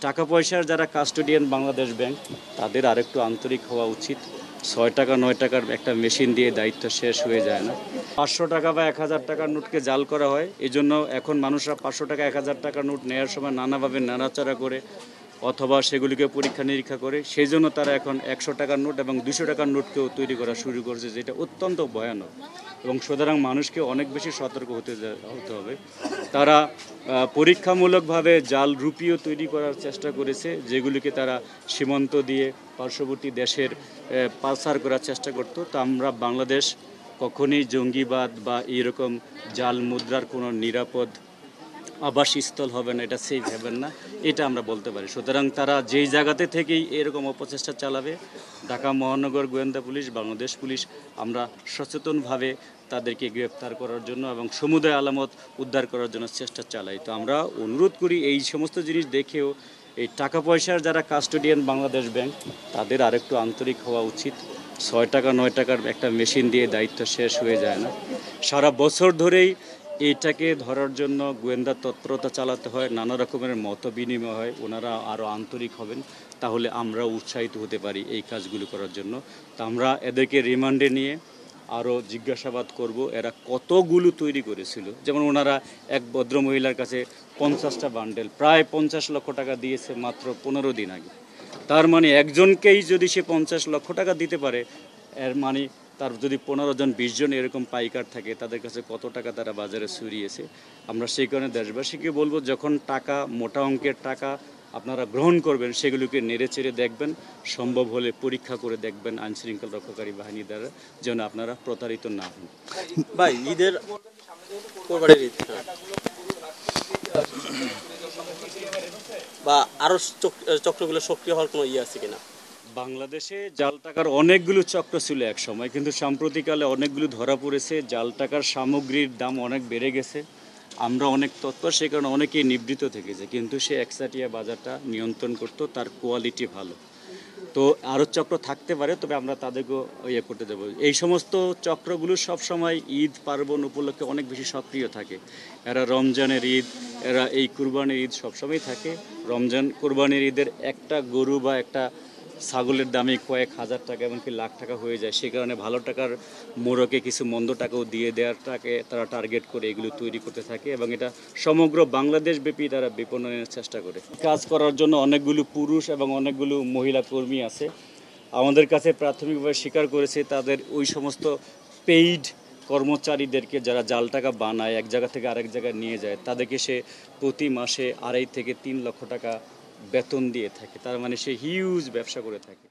টাকা পয়সার যারা কাস্টোডিয়ান বাংলাদেশ ব্যাংক তাদের আরেকটু আন্তরিক হওয়া উচিত। ৬ টাকা ৯ টাকার একটা মেশিন দিয়ে দায়িত্ব শেষ হয়ে যায় না। ৫০০ টাকা বা ১,০০০ টাকার নোটকে জাল করা হয়। এজন্য এখন মানুষরা ৫০০ টাকা ১,০০০ টাকার নোট নেওয়ার সময় নানাভাবে নাড়াচাড়া করে অথবা সেগুলিকে পরীক্ষা নিরীক্ষা করে, সেই জন্য তারা এখন ১০০ টাকার নোট এবং ২০০ টাকার নোটকেও তৈরি করা শুরু করেছে, যেটা অত্যন্ত ভয়ানক। এবং সুতরাং মানুষকে অনেক বেশি সতর্ক হতে হবে। তারা পরীক্ষামূলকভাবে জাল রুপিও তৈরি করার চেষ্টা করেছে, যেগুলিকে তারা সীমান্ত দিয়ে পার্শ্ববর্তী দেশের পাচার করার চেষ্টা করত। তো আমরা বাংলাদেশ কখনই জঙ্গিবাদ বা এরকম জাল মুদ্রার কোনো নিরাপদ আবাসস্থল হবে না, এটা সেফ হবেন না, এটা আমরা বলতে পারি। সুতরাং তারা যেই জায়গাতে থেকেই এরকম অপচেষ্টা চালাবে, ঢাকা মহানগর গোয়েন্দা পুলিশ, বাংলাদেশ পুলিশ, আমরা সচেতনভাবে তাদেরকে গ্রেপ্তার করার জন্য এবং সমুদায় আলামত উদ্ধার করার জন্য চেষ্টা চালাই। তো আমরা অনুরোধ করি এই সমস্ত জিনিস দেখেও এই টাকা পয়সার যারা কাস্টোডিয়ান বাংলাদেশ ব্যাংক তাদের আরেকটু আন্তরিক হওয়া উচিত। ৬ টাকা ৯ টাকার একটা মেশিন দিয়ে দায়িত্ব শেষ হয়ে যায় না। সারা বছর ধরেই এইটাকে ধরার জন্য গোয়েন্দা তৎপরতা চালাতে হয়, নানা রকমের মত বিনিময় হয়। ওনারা আরও আন্তরিক হবেন, তাহলে আমরা উৎসাহিত হতে পারি এই কাজগুলো করার জন্য। তা আমরা এদেরকে রিমান্ডে নিয়ে আরও জিজ্ঞাসাবাদ করব, এরা কতগুলো তৈরি করেছিল। যেমন ওনারা এক ভদ্রমহিলার কাছে 50টা বান্ডেল প্রায় 50 লক্ষ টাকা দিয়েছে মাত্র 15 দিন আগে। তার মানে একজনকেই যদি সে 50 লক্ষ টাকা দিতে পারে, এর মানে তার যদি 15 জন 20 জন এরকম পাইকার থাকে, তাদের কাছে কত টাকা তারা বাজারে ছড়িয়েছে। আমরা সেই কারণে দেশবাসীকে বলবো, যখন টাকা, মোটা অঙ্কের টাকা আপনারা গ্রহণ করবেন, সেগুলোকে নেড়ে চেড়ে দেখবেন, সম্ভব হলে পরীক্ষা করে দেখবেন আইনশৃঙ্খলা রক্ষাকারী বাহিনী দ্বারা, যেন আপনারা প্রতারিত না হন। ভাই, ঈদের কোরবানির ঈদ বা আরো চক্রগুলো সক্রিয় হওয়ার কোনো আছে কিনা? বাংলাদেশে জাল টাকার অনেকগুলো চক্র ছিল এক সময়, কিন্তু সাম্প্রতিককালে অনেকগুলো ধরা পড়েছে। জাল টাকার সামগ্রীর দাম অনেক বেড়ে গেছে, আমরা অনেক তৎপর, সে কারণে অনেকেই নিবৃত থেকেছে। কিন্তু সে একসাটিয়া বাজারটা নিয়ন্ত্রণ করত, তার কোয়ালিটি ভালো। তো আরও চক্র থাকতে পারে, তবে আমরা তাদেরকেও করতে দেবো। এই সমস্ত চক্রগুলো সবসময় ঈদ পার্বণ উপলক্ষে অনেক বেশি সক্রিয় থাকে। এরা রমজানের ঈদ, এরা এই কুরবানির ঈদ সবসময় থাকে। রমজান কুরবানির ঈদের একটা গরু বা একটা ছাগলের দামে কয়েক হাজার টাকা, এমনকি লাখ টাকা হয়ে যায়। সে কারণে ভালো টাকার মোড়কে কিছু মন্দ টাকাও দিয়ে দেওয়ারটাকে তারা টার্গেট করে এগুলো তৈরি করতে থাকে, এবং এটা সমগ্র বাংলাদেশ ব্যাপী তারা বিপণনের চেষ্টা করে। কাজ করার জন্য অনেকগুলো পুরুষ এবং অনেকগুলো মহিলা কর্মী আছে। আমাদের কাছে প্রাথমিকভাবে স্বীকার করেছে তাদের ওই সমস্ত পেইড কর্মচারীদেরকে, যারা জাল টাকা বানায়, এক জায়গা থেকে আরেক জায়গায় নিয়ে যায়, তাদেরকে সে প্রতি মাসে 2.5 থেকে 3 লক্ষ টাকা বেতন দিয়ে থাকে। তার মানে সে হিউজ ব্যবসা করে থাকে।